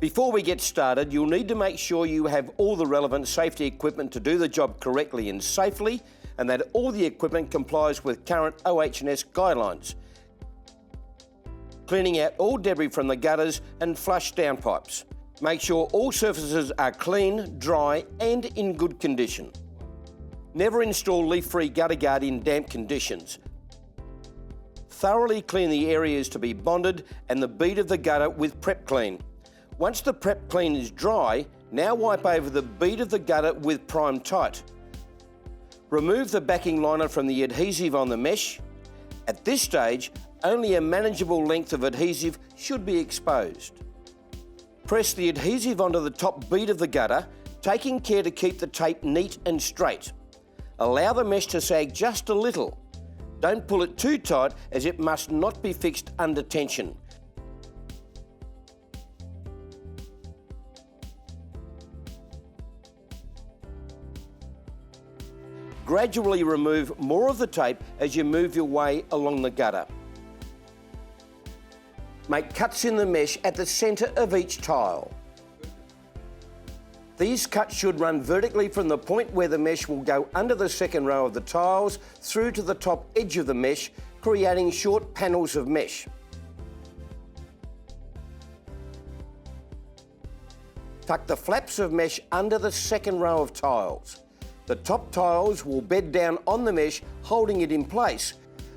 Before we get started, you'll need to make sure you have all the relevant safety equipment to do the job correctly and safely, and that all the equipment complies with current OH&S guidelines. Cleaning out all debris from the gutters and flush downpipes. Make sure all surfaces are clean, dry and in good condition. Never install leaf-free gutter guard in damp conditions. Thoroughly clean the areas to be bonded and the bead of the gutter with Prep Clean. Once the Prep Clean is dry, now wipe over the bead of the gutter with Prime Tight. Remove the backing liner from the adhesive on the mesh. At this stage, only a manageable length of adhesive should be exposed. Press the adhesive onto the top bead of the gutter, taking care to keep the tape neat and straight. Allow the mesh to sag just a little. Don't pull it too tight, as it must not be fixed under tension. Gradually remove more of the tape as you move your way along the gutter. Make cuts in the mesh at the centre of each tile. These cuts should run vertically from the point where the mesh will go under the second row of the tiles through to the top edge of the mesh, creating short panels of mesh. Tuck the flaps of mesh under the second row of tiles. The top tiles will bed down on the mesh, holding it in place.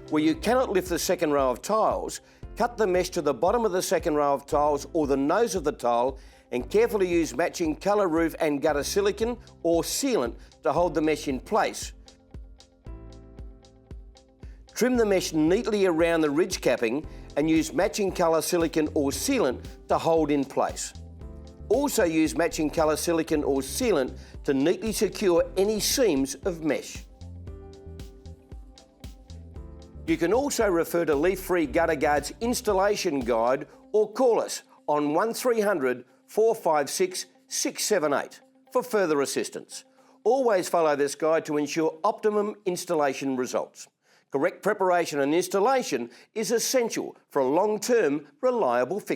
Where you cannot lift the second row of tiles, cut the mesh to the bottom of the second row of tiles or the nose of the tile, and carefully use matching colour roof and gutter silicone or sealant to hold the mesh in place. Trim the mesh neatly around the ridge capping and use matching colour silicone or sealant to hold in place. Also use matching colour silicone or sealant to neatly secure any seams of mesh. You can also refer to Leaf Free Gutter Guard's installation guide or call us on 1300 456 678 for further assistance. Always follow this guide to ensure optimum installation results. Correct preparation and installation is essential for a long-term, reliable fix.